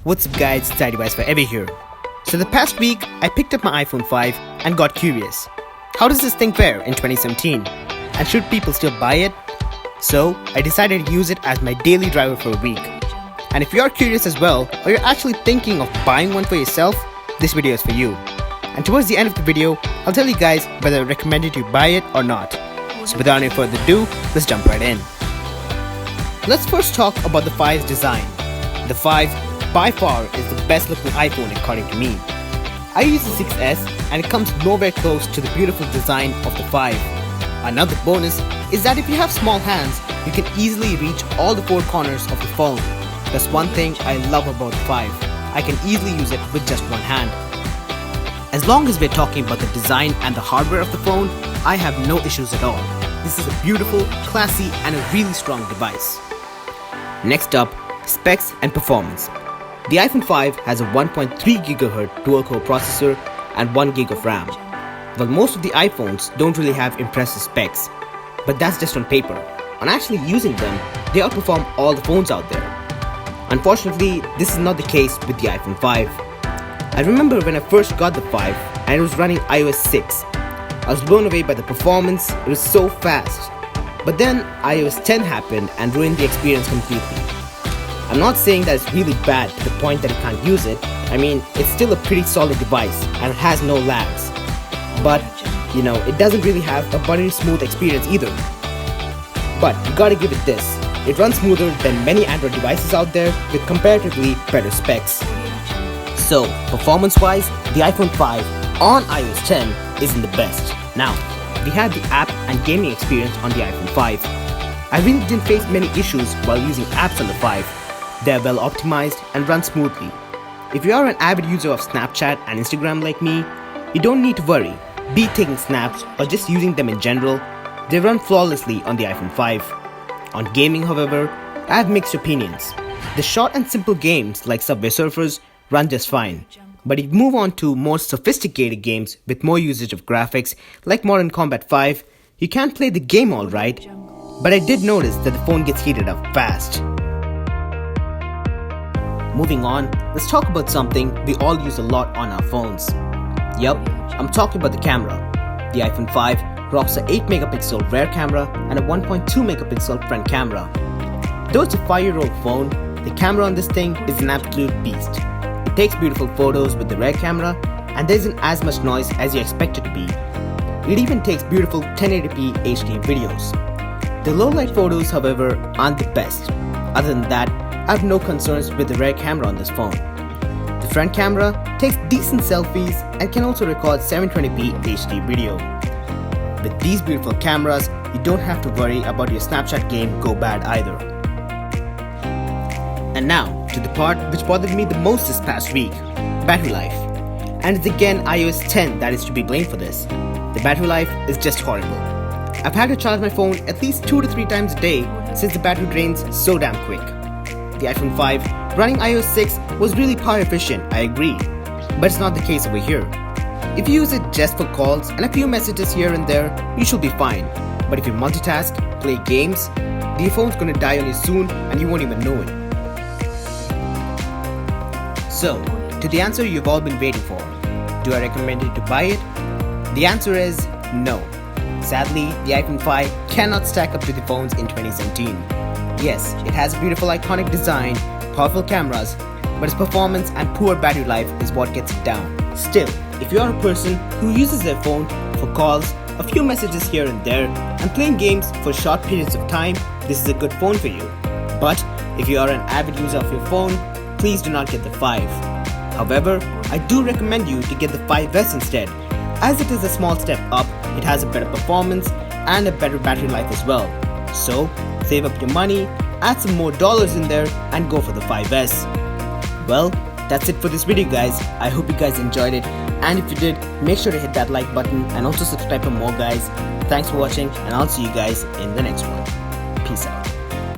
What's up guys, it's iDevice Forever here. So the past week, I picked up my iPhone 5 and got curious. How does this thing fare in 2017? And should people still buy it? So I decided to use it as my daily driver for a week. And if you are curious as well, or you're actually thinking of buying one for yourself, this video is for you. And towards the end of the video, I'll tell you guys whether I recommend you to buy it or not. So without any further ado, let's jump right in. Let's first talk about the 5's design. The 5 by far is the best looking iPhone according to me. I use the 6S and it comes nowhere close to the beautiful design of the 5. Another bonus is that if you have small hands, you can easily reach all the 4 corners of the phone. That's one thing I love about the 5. I can easily use it with just one hand. As long as we're talking about the design and the hardware of the phone, I have no issues at all. This is a beautiful, classy and a really strong device. Next up, specs and performance. The iPhone 5 has a 1.3 GHz dual-core processor and 1GB of RAM. While most of the iPhones don't really have impressive specs, but that's just on paper. On actually using them, they outperform all the phones out there. Unfortunately, this is not the case with the iPhone 5. I remember when I first got the 5 and it was running iOS 6. I was blown away by the performance, it was so fast. But then iOS 10 happened and ruined the experience completely. I'm not saying that it's really bad to the point that you can't use it. I mean, it's still a pretty solid device and it has no lags. But, it doesn't really have a buttery smooth experience either. But you gotta give it this. It runs smoother than many Android devices out there with comparatively better specs. So, performance-wise, the iPhone 5 on iOS 10 isn't the best. Now, we have the app and gaming experience on the iPhone 5. I really didn't face many issues while using apps on the 5. They are well optimized and run smoothly. If you are an avid user of Snapchat and Instagram like me, you don't need to worry. Be it taking snaps or just using them in general, they run flawlessly on the iPhone 5. On gaming, however, I have mixed opinions. The short and simple games like Subway Surfers run just fine. But if you move on to more sophisticated games with more usage of graphics like Modern Combat 5, you can play the game alright, but I did notice that the phone gets heated up fast. Moving on, let's talk about something we all use a lot on our phones. Yup, I'm talking about the camera. The iPhone 5 rocks a 8MP rear camera and a 1.2MP front camera. Though it's a 5-year-old phone, the camera on this thing is an absolute beast. It takes beautiful photos with the rear camera and there isn't as much noise as you expect it to be. It even takes beautiful 1080p HD videos. The low light photos, however, aren't the best. Other than that, I have no concerns with the rear camera on this phone. The front camera takes decent selfies and can also record 720p HD video. With these beautiful cameras, you don't have to worry about your Snapchat game go bad either. And now, to the part which bothered me the most this past week, battery life. And it's again iOS 10 that is to be blamed for this. The battery life is just horrible. I've had to charge my phone at least 2 to 3 times a day since the battery drains so damn quick. The iPhone 5 running iOS 6 was really power efficient, I agree, but it's not the case over here. If you use it just for calls and a few messages here and there, you should be fine. But if you multitask, play games, the phone's gonna die on you soon and you won't even know it. So, to the answer you've all been waiting for, do I recommend you to buy it? The answer is no. Sadly, the iPhone 5 cannot stack up to the phones in 2017. Yes, it has a beautiful iconic design, powerful cameras, but its performance and poor battery life is what gets it down. Still, if you are a person who uses their phone for calls, a few messages here and there, and playing games for short periods of time, this is a good phone for you. But if you are an avid user of your phone, please do not get the 5. However, I do recommend you to get the 5S instead. As it is a small step up, it has a better performance and a better battery life as well. So, save up your money, add some more dollars in there and go for the 5S. Well, that's it for this video guys. I hope you guys enjoyed it, and if you did, make sure to hit that like button and also subscribe for more guys. Thanks for watching and I'll see you guys in the next one. Peace out.